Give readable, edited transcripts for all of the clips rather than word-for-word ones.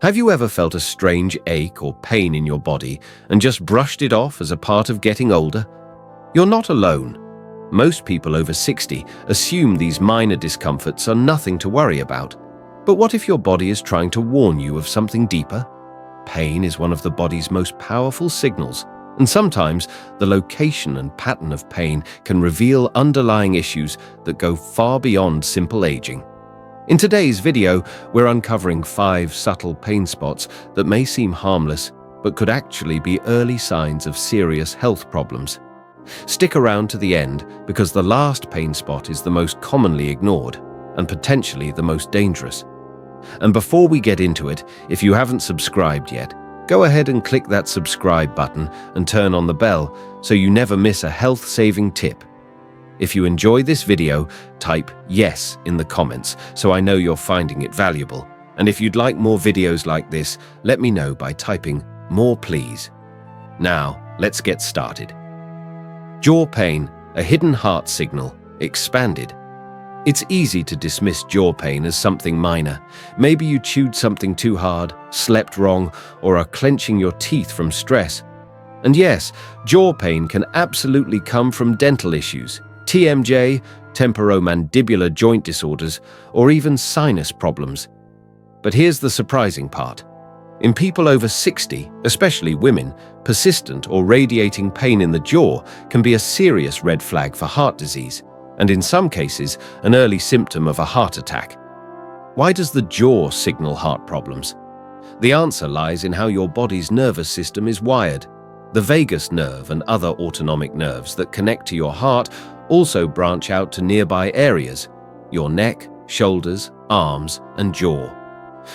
Have you ever felt a strange ache or pain in your body and just brushed it off as a part of getting older? You're not alone. Most people over 60 assume these minor discomforts are nothing to worry about. But what if your body is trying to warn you of something deeper? Pain is one of the body's most powerful signals, and sometimes the location and pattern of pain can reveal underlying issues that go far beyond simple aging. In today's video, we're uncovering 5 subtle pain spots that may seem harmless, but could actually be early signs of serious health problems. Stick around to the end because the last pain spot is the most commonly ignored and potentially the most dangerous. And before we get into it, if you haven't subscribed yet, go ahead and click that subscribe button and turn on the bell so you never miss a health-saving tip. If you enjoy this video, type yes in the comments so I know you're finding it valuable. And if you'd like more videos like this, let me know by typing more please. Now, let's get started. Jaw pain, a hidden heart signal, expanded. It's easy to dismiss jaw pain as something minor. Maybe you chewed something too hard, slept wrong, or are clenching your teeth from stress. And yes, jaw pain can absolutely come from dental issues, TMJ, temporomandibular joint disorders, or even sinus problems. But here's the surprising part. In people over 60, especially women, persistent or radiating pain in the jaw can be a serious red flag for heart disease, and in some cases, an early symptom of a heart attack. Why does the jaw signal heart problems? The answer lies in how your body's nervous system is wired. The vagus nerve and other autonomic nerves that connect to your heart also branch out to nearby areas, your neck, shoulders, arms, and jaw.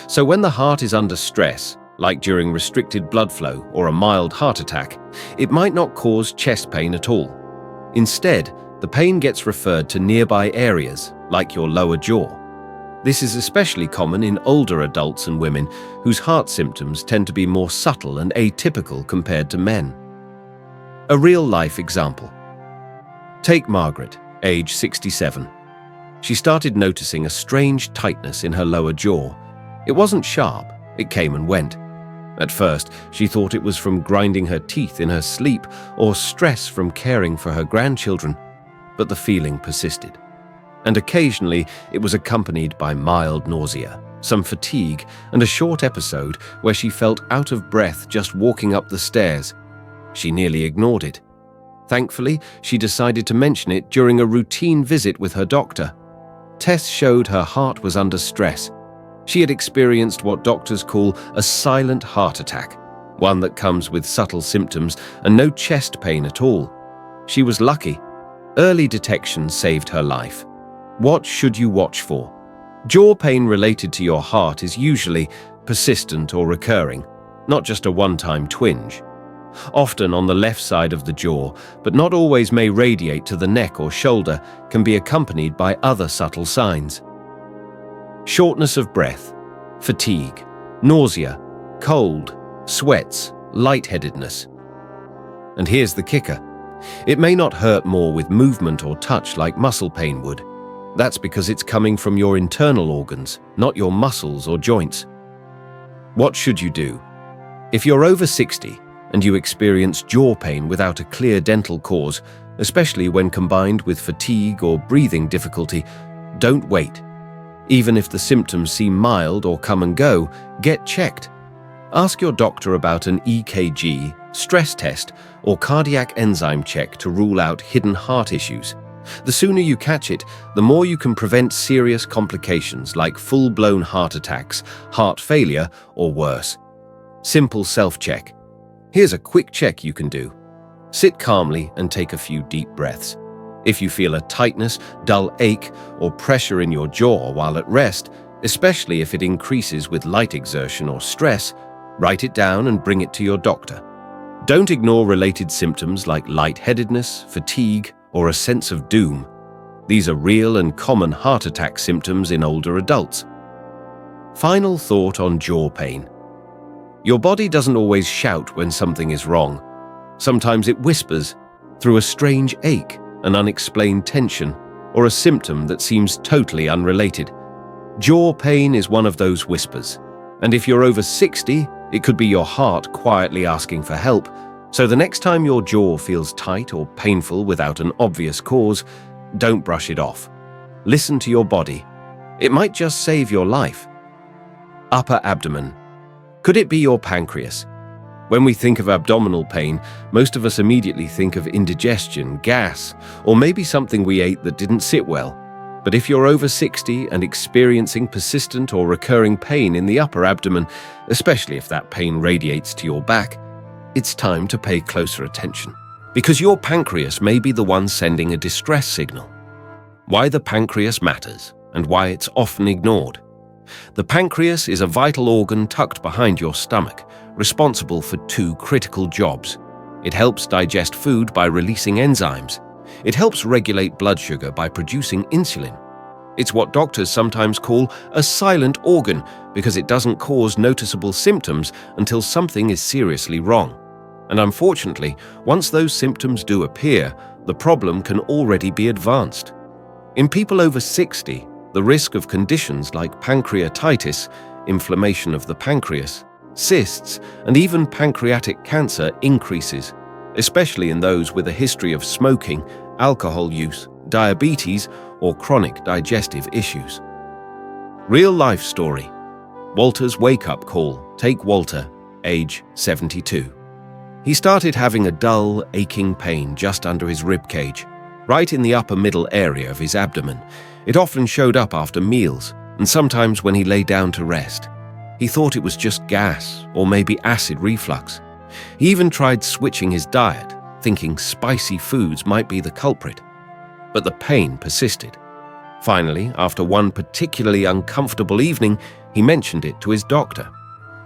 So when the heart is under stress, like during restricted blood flow or a mild heart attack, it might not cause chest pain at all. Instead, the pain gets referred to nearby areas, like your lower jaw. This is especially common in older adults and women whose heart symptoms tend to be more subtle and atypical compared to men. A real-life example. Take Margaret, age 67. She started noticing a strange tightness in her lower jaw. It wasn't sharp, it came and went. At first, she thought it was from grinding her teeth in her sleep or stress from caring for her grandchildren, but the feeling persisted. And occasionally, it was accompanied by mild nausea, some fatigue, and a short episode where she felt out of breath just walking up the stairs. She nearly ignored it. Thankfully, she decided to mention it during a routine visit with her doctor. Tests showed her heart was under stress. She had experienced what doctors call a silent heart attack, one that comes with subtle symptoms and no chest pain at all. She was lucky. Early detection saved her life. What should you watch for? Jaw pain related to your heart is usually persistent or recurring, not just a one-time twinge. Often on the left side of the jaw, but not always may radiate to the neck or shoulder, can be accompanied by other subtle signs. Shortness of breath, fatigue, nausea, cold, sweats, lightheadedness. And here's the kicker. It may not hurt more with movement or touch like muscle pain would. That's because it's coming from your internal organs, not your muscles or joints. What should you do? If you're over 60, and you experience jaw pain without a clear dental cause, especially when combined with fatigue or breathing difficulty, don't wait. Even if the symptoms seem mild or come and go, get checked. Ask your doctor about an EKG, stress test, or cardiac enzyme check to rule out hidden heart issues. The sooner you catch it, the more you can prevent serious complications like full-blown heart attacks, heart failure, or worse. Simple self-check. Here's a quick check you can do. Sit calmly and take a few deep breaths. If you feel a tightness, dull ache, or pressure in your jaw while at rest, especially if it increases with light exertion or stress, write it down and bring it to your doctor. Don't ignore related symptoms like lightheadedness, fatigue, or a sense of doom. These are real and common heart attack symptoms in older adults. Final thought on jaw pain. Your body doesn't always shout when something is wrong. Sometimes it whispers through a strange ache, an unexplained tension, or a symptom that seems totally unrelated. Jaw pain is one of those whispers. And if you're over 60, it could be your heart quietly asking for help. So the next time your jaw feels tight or painful without an obvious cause, don't brush it off. Listen to your body. It might just save your life. Upper abdomen. Could it be your pancreas? When we think of abdominal pain, most of us immediately think of indigestion, gas, or maybe something we ate that didn't sit well. But if you're over 60 and experiencing persistent or recurring pain in the upper abdomen, especially if that pain radiates to your back, it's time to pay closer attention. Because your pancreas may be the one sending a distress signal. Why the pancreas matters and why it's often ignored. The pancreas is a vital organ tucked behind your stomach, responsible for two critical jobs. It helps digest food by releasing enzymes. It helps regulate blood sugar by producing insulin. It's what doctors sometimes call a silent organ because it doesn't cause noticeable symptoms until something is seriously wrong. And unfortunately, once those symptoms do appear, the problem can already be advanced. In people over 60, the risk of conditions like pancreatitis, inflammation of the pancreas, cysts, and even pancreatic cancer increases, especially in those with a history of smoking, alcohol use, diabetes, or chronic digestive issues. Real-life story. Walter's wake-up call. Take Walter, age 72. He started having a dull, aching pain just under his rib cage, right in the upper middle area of his abdomen. It often showed up after meals, and sometimes when he lay down to rest. He thought it was just gas, or maybe acid reflux. He even tried switching his diet, thinking spicy foods might be the culprit. But the pain persisted. Finally, after one particularly uncomfortable evening, he mentioned it to his doctor.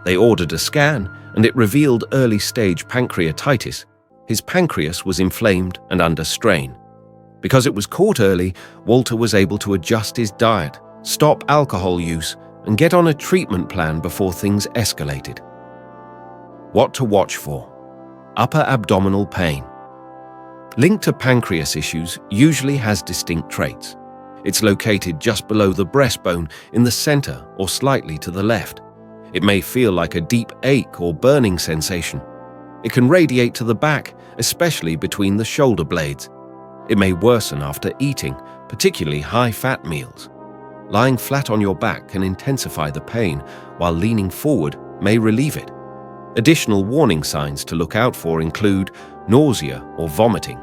They ordered a scan, and it revealed early-stage pancreatitis. His pancreas was inflamed and under strain. Because it was caught early, Walter was able to adjust his diet, stop alcohol use, and get on a treatment plan before things escalated. What to watch for? Upper abdominal pain. Linked to pancreas issues usually has distinct traits. It's located just below the breastbone in the center or slightly to the left. It may feel like a deep ache or burning sensation. It can radiate to the back, especially between the shoulder blades. It may worsen after eating, particularly high-fat meals. Lying flat on your back can intensify the pain, while leaning forward may relieve it. Additional warning signs to look out for include nausea or vomiting,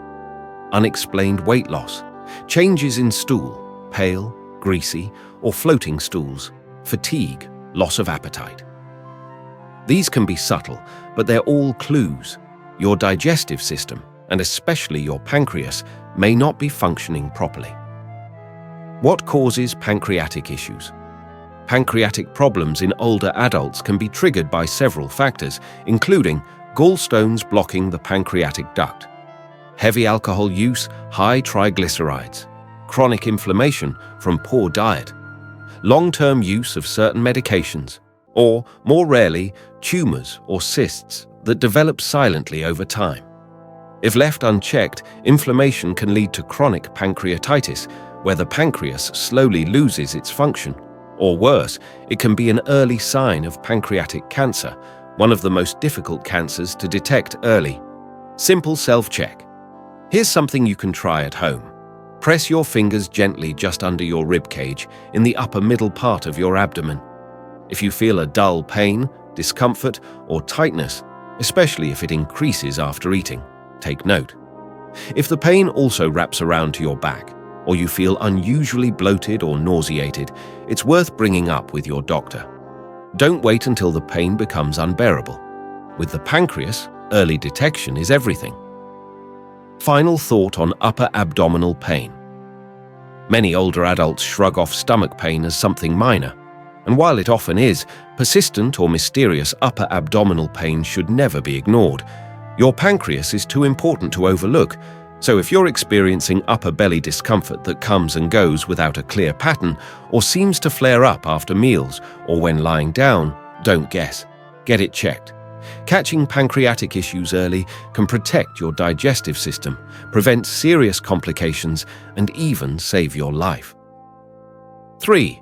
unexplained weight loss, changes in stool, pale, greasy, or floating stools, fatigue, loss of appetite. These can be subtle, but they're all clues. Your digestive system, and especially your pancreas, may not be functioning properly. What causes pancreatic issues? Pancreatic problems in older adults can be triggered by several factors, including gallstones blocking the pancreatic duct, heavy alcohol use, high triglycerides, chronic inflammation from poor diet, long-term use of certain medications, or, more rarely, tumors or cysts that develop silently over time. If left unchecked, inflammation can lead to chronic pancreatitis, where the pancreas slowly loses its function. Or worse, it can be an early sign of pancreatic cancer, one of the most difficult cancers to detect early. Simple self-check. Here's something you can try at home. Press your fingers gently just under your rib cage, in the upper middle part of your abdomen. If you feel a dull pain, discomfort, or tightness, especially if it increases after eating, take note. If the pain also wraps around to your back, or you feel unusually bloated or nauseated, it's worth bringing up with your doctor. Don't wait until the pain becomes unbearable. With the pancreas, early detection is everything. Final thought on upper abdominal pain. Many older adults shrug off stomach pain as something minor, and while it often is, persistent or mysterious upper abdominal pain should never be ignored. Your pancreas is too important to overlook, so if you're experiencing upper belly discomfort that comes and goes without a clear pattern, or seems to flare up after meals or when lying down, don't guess. Get it checked. Catching pancreatic issues early can protect your digestive system, prevent serious complications, and even save your life. 3.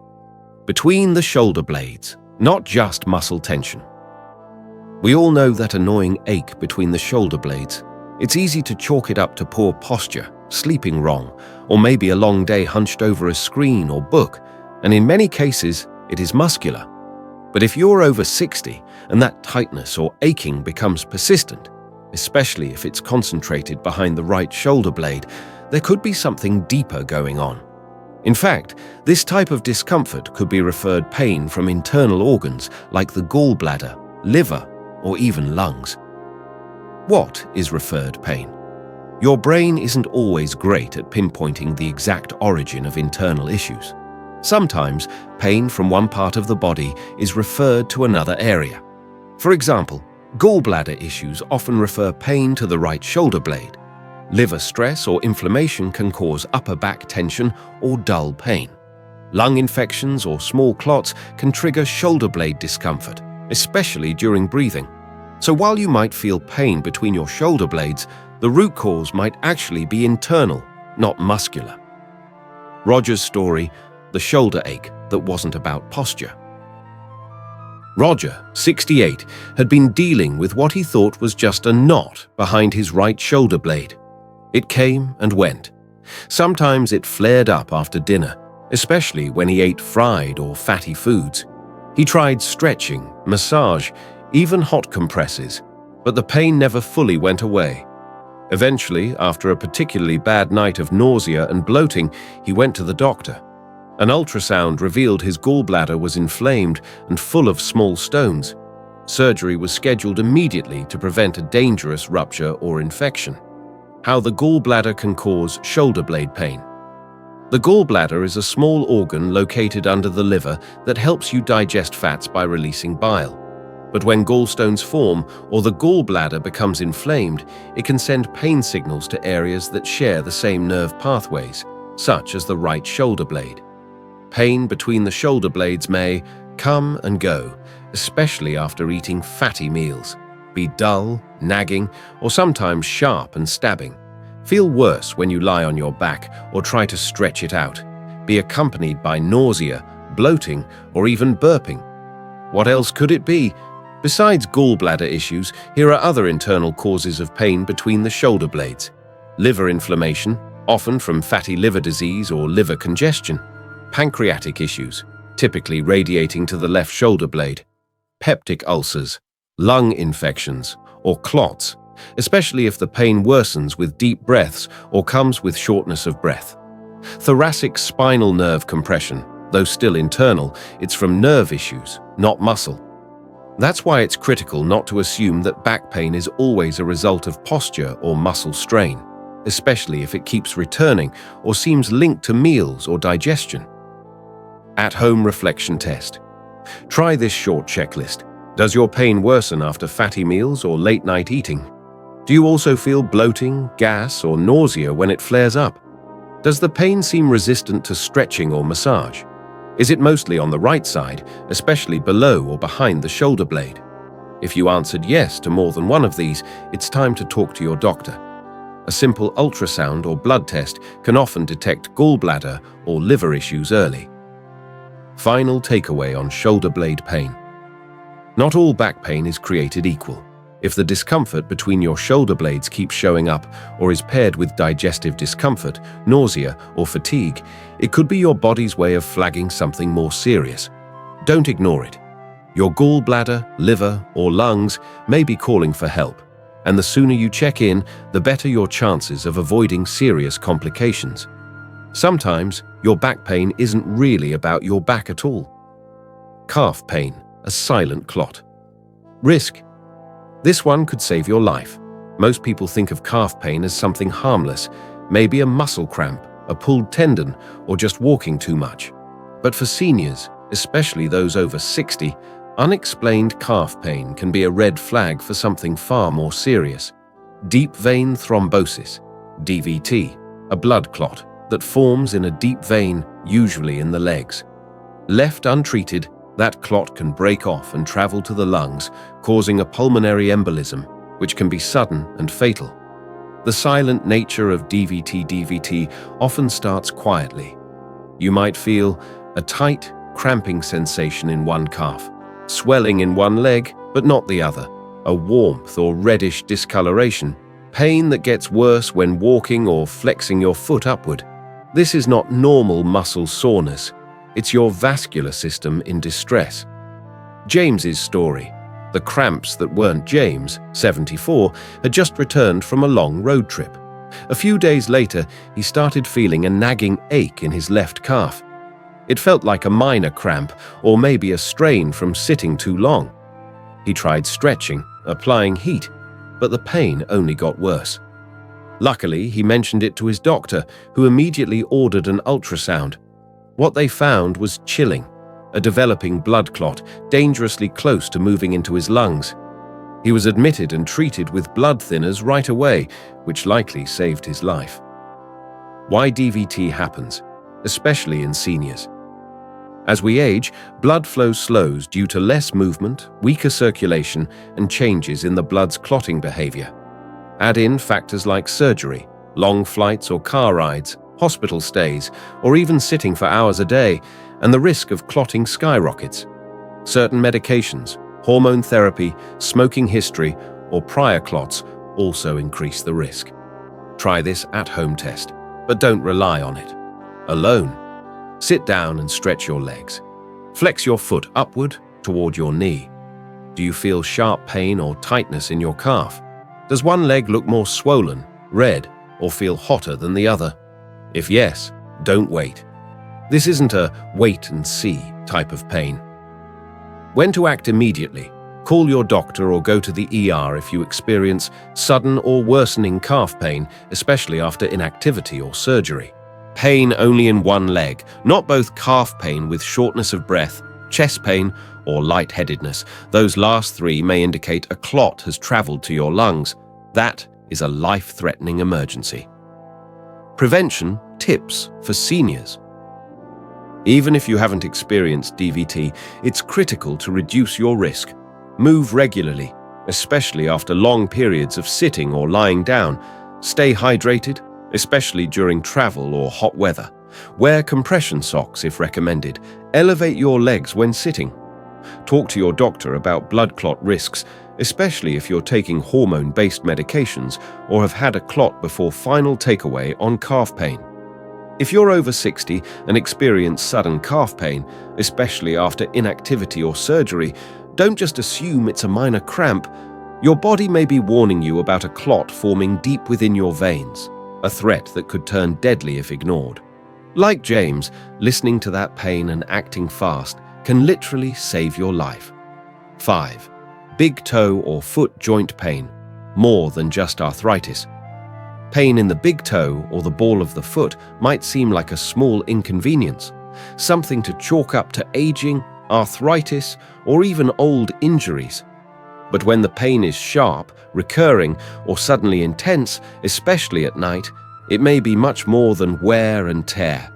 Between the shoulder blades. not just muscle tension. We all know that annoying ache between the shoulder blades. It's easy to chalk it up to poor posture, sleeping wrong, or maybe a long day hunched over a screen or book, and in many cases, it is muscular. But if you're over 60 and that tightness or aching becomes persistent, especially if it's concentrated behind the right shoulder blade, there could be something deeper going on. In fact, this type of discomfort could be referred pain from internal organs like the gallbladder, liver, or even lungs. What is referred pain? Your brain isn't always great at pinpointing the exact origin of internal issues. Sometimes, pain from one part of the body is referred to another area. For example, gallbladder issues often refer pain to the right shoulder blade. Liver stress or inflammation can cause upper back tension or dull pain. Lung infections or small clots can trigger shoulder blade discomfort, especially during breathing. So while you might feel pain between your shoulder blades, the root cause might actually be internal, not muscular. Roger's story, the shoulder ache that wasn't about posture. Roger, 68, had been dealing with what he thought was just a knot behind his right shoulder blade. It came and went. Sometimes it flared up after dinner, especially when he ate fried or fatty foods. He tried stretching, massage, even hot compresses, but the pain never fully went away. Eventually, after a particularly bad night of nausea and bloating, he went to the doctor. An ultrasound revealed his gallbladder was inflamed and full of small stones. Surgery was scheduled immediately to prevent a dangerous rupture or infection. How the gallbladder can cause shoulder blade pain. The gallbladder is a small organ located under the liver that helps you digest fats by releasing bile. But when gallstones form or the gallbladder becomes inflamed, it can send pain signals to areas that share the same nerve pathways, such as the right shoulder blade. Pain between the shoulder blades may come and go, especially after eating fatty meals, be dull, nagging, or sometimes sharp and stabbing. Feel worse when you lie on your back or try to stretch it out. Be accompanied by nausea, bloating, or even burping. What else could it be? Besides gallbladder issues, here are other internal causes of pain between the shoulder blades. Liver inflammation, often from fatty liver disease or liver congestion. Pancreatic issues, typically radiating to the left shoulder blade. Peptic ulcers, lung infections, or clots, especially if the pain worsens with deep breaths or comes with shortness of breath. Thoracic spinal nerve compression, though still internal, it's from nerve issues, not muscle. That's why it's critical not to assume that back pain is always a result of posture or muscle strain, especially if it keeps returning or seems linked to meals or digestion. At-home reflection test. Try this short checklist. Does your pain worsen after fatty meals or late-night eating? Do you also feel bloating, gas, or nausea when it flares up? Does the pain seem resistant to stretching or massage? Is it mostly on the right side, especially below or behind the shoulder blade? If you answered yes to more than one of these, it's time to talk to your doctor. A simple ultrasound or blood test can often detect gallbladder or liver issues early. Final takeaway on shoulder blade pain. Not all back pain is created equal. If the discomfort between your shoulder blades keeps showing up or is paired with digestive discomfort, nausea, or fatigue, it could be your body's way of flagging something more serious. Don't ignore it. Your gallbladder, liver, or lungs may be calling for help, and the sooner you check in, the better your chances of avoiding serious complications. Sometimes, your back pain isn't really about your back at all. Calf pain, a silent clot. Risk. This one could save your life. Most people think of calf pain as something harmless, maybe a muscle cramp, a pulled tendon, or just walking too much. But for seniors, especially those over 60, unexplained calf pain can be a red flag for something far more serious. Deep vein thrombosis, DVT, a blood clot that forms in a deep vein, usually in the legs. Left untreated, that clot can break off and travel to the lungs, causing a pulmonary embolism, which can be sudden and fatal. The silent nature of DVT often starts quietly. You might feel a tight, cramping sensation in one calf, swelling in one leg but not the other, a warmth or reddish discoloration, pain that gets worse when walking or flexing your foot upward. This is not normal muscle soreness, it's your vascular system in distress. James's story. The cramps that weren't James, 74, had just returned from a long road trip. A few days later, he started feeling a nagging ache in his left calf. It felt like a minor cramp or maybe a strain from sitting too long. He tried stretching, applying heat, but the pain only got worse. Luckily, he mentioned it to his doctor, who immediately ordered an ultrasound. What they found was chilling, a developing blood clot dangerously close to moving into his lungs. He was admitted and treated with blood thinners right away, which likely saved his life. Why DVT happens, especially in seniors. As we age, blood flow slows due to less movement, weaker circulation, and changes in the blood's clotting behavior. Add in factors like surgery, long flights or car rides, hospital stays, or even sitting for hours a day, and the risk of clotting skyrockets. Certain medications, hormone therapy, smoking history, or prior clots also increase the risk. Try this at-home test, but don't rely on it. Alone. Sit down and stretch your legs. Flex your foot upward toward your knee. Do you feel sharp pain or tightness in your calf? Does one leg look more swollen, red, or feel hotter than the other? If yes, don't wait. This isn't a wait and see type of pain. When to act immediately? Call your doctor or go to the ER if you experience sudden or worsening calf pain, especially after inactivity or surgery. Pain only in one leg, not both calf pain with shortness of breath, chest pain, or lightheadedness. Those last three may indicate a clot has traveled to your lungs. That is a life-threatening emergency. Prevention tips for seniors. Even if you haven't experienced DVT, it's critical to reduce your risk. Move regularly, especially after long periods of sitting or lying down. Stay hydrated, especially during travel or hot weather. Wear compression socks if recommended. Elevate your legs when sitting. Talk to your doctor about blood clot risks, especially if you're taking hormone-based medications or have had a clot before final takeaway on calf pain. If you're over 60 and experience sudden calf pain, especially after inactivity or surgery, don't just assume it's a minor cramp. Your body may be warning you about a clot forming deep within your veins, a threat that could turn deadly if ignored. Like James, listening to that pain and acting fast can literally save your life. 5. Big toe or foot joint pain, more than just arthritis. Pain in the big toe or the ball of the foot might seem like a small inconvenience, something to chalk up to aging, arthritis, or even old injuries. But when the pain is sharp, recurring, or suddenly intense, especially at night, it may be much more than wear and tear.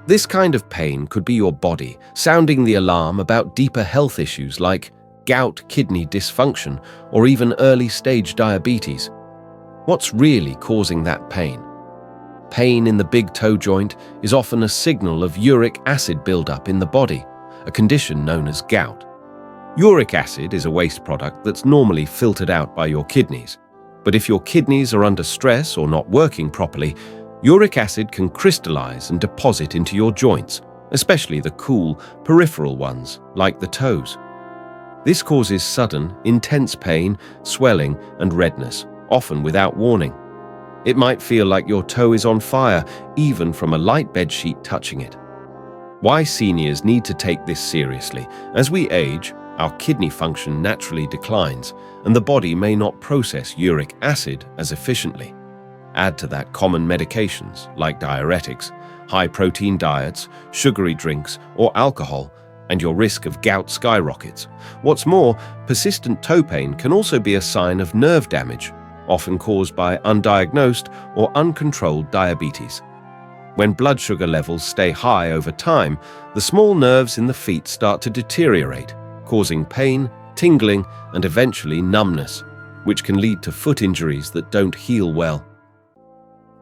This kind of pain could be your body sounding the alarm about deeper health issues like gout, kidney dysfunction, or even early-stage diabetes. What's really causing that pain? Pain in the big toe joint is often a signal of uric acid buildup in the body, a condition known as gout. Uric acid is a waste product that's normally filtered out by your kidneys. But if your kidneys are under stress or not working properly, uric acid can crystallize and deposit into your joints, especially the cool, peripheral ones, like the toes. This causes sudden, intense pain, swelling, and redness, often without warning. It might feel like your toe is on fire, even from a light bedsheet touching it. Why seniors need to take this seriously? As we age, our kidney function naturally declines, and the body may not process uric acid as efficiently. Add to that common medications like diuretics, high-protein diets, sugary drinks, or alcohol, and your risk of gout skyrockets. What's more, persistent toe pain can also be a sign of nerve damage, often caused by undiagnosed or uncontrolled diabetes. When blood sugar levels stay high over time, the small nerves in the feet start to deteriorate, causing pain, tingling, and eventually numbness, which can lead to foot injuries that don't heal well.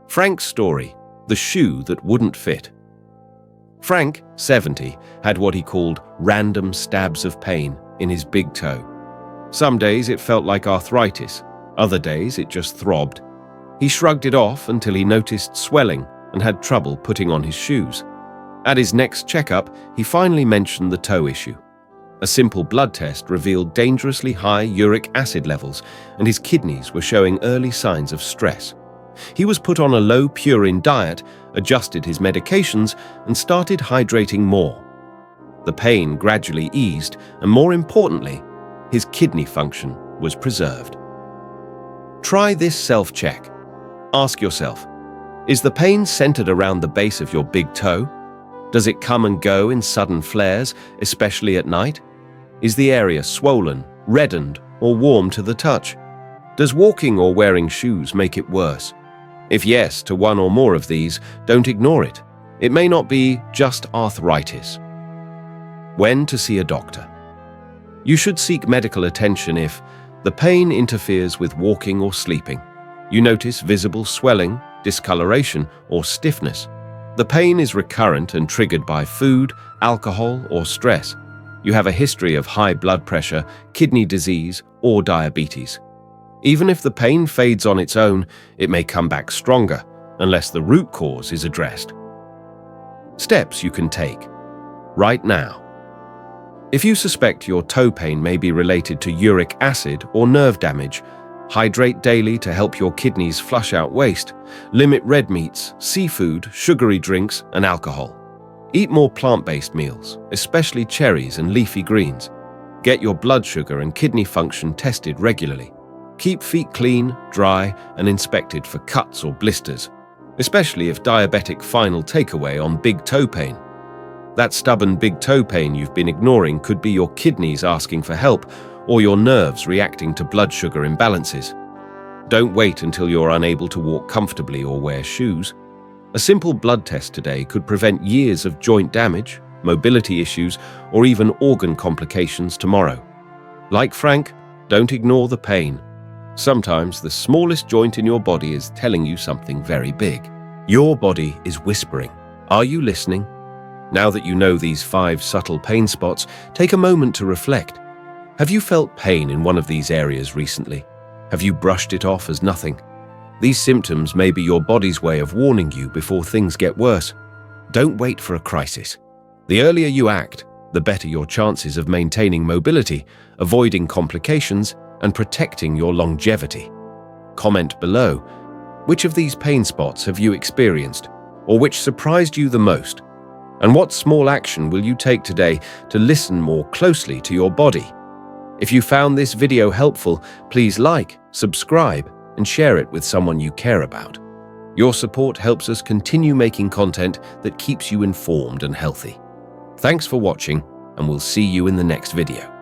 Frank's story, the shoe that wouldn't fit. Frank, 70, had what he called random stabs of pain, in his big toe. Some days it felt like arthritis, other days it just throbbed. He shrugged it off until he noticed swelling and had trouble putting on his shoes. At his next checkup, he finally mentioned the toe issue. A simple blood test revealed dangerously high uric acid levels, and his kidneys were showing early signs of stress. He was put on a low purine diet, adjusted his medications, and started hydrating more. The pain gradually eased, and more importantly, his kidney function was preserved. Try this self-check. Ask yourself, is the pain centered around the base of your big toe? Does it come and go in sudden flares, especially at night? Is the area swollen, reddened, or warm to the touch? Does walking or wearing shoes make it worse? If yes to one or more of these, don't ignore it. It may not be just arthritis. When to see a doctor? You should seek medical attention if the pain interferes with walking or sleeping. You notice visible swelling, discoloration, or stiffness. The pain is recurrent and triggered by food, alcohol, or stress. You have a history of high blood pressure, kidney disease, or diabetes. Even if the pain fades on its own, it may come back stronger, unless the root cause is addressed. Steps you can take right now. If you suspect your toe pain may be related to uric acid or nerve damage, hydrate daily to help your kidneys flush out waste. Limit red meats, seafood, sugary drinks, and alcohol. Eat more plant-based meals, especially cherries and leafy greens. Get your blood sugar and kidney function tested regularly. Keep feet clean, dry, and inspected for cuts or blisters, especially if diabetic final takeaway on big toe pain. That stubborn big toe pain you've been ignoring could be your kidneys asking for help or your nerves reacting to blood sugar imbalances. Don't wait until you're unable to walk comfortably or wear shoes. A simple blood test today could prevent years of joint damage, mobility issues, or even organ complications tomorrow. Like Frank, don't ignore the pain. Sometimes the smallest joint in your body is telling you something very big. Your body is whispering. Are you listening? Now that you know these 5 subtle pain spots, take a moment to reflect. Have you felt pain in one of these areas recently? Have you brushed it off as nothing? These symptoms may be your body's way of warning you before things get worse. Don't wait for a crisis. The earlier you act, the better your chances of maintaining mobility, avoiding complications, and protecting your longevity. Comment below, which of these pain spots have you experienced, or which surprised you the most? And what small action will you take today to listen more closely to your body? If you found this video helpful, please like, subscribe, and share it with someone you care about. Your support helps us continue making content that keeps you informed and healthy. Thanks for watching, and we'll see you in the next video.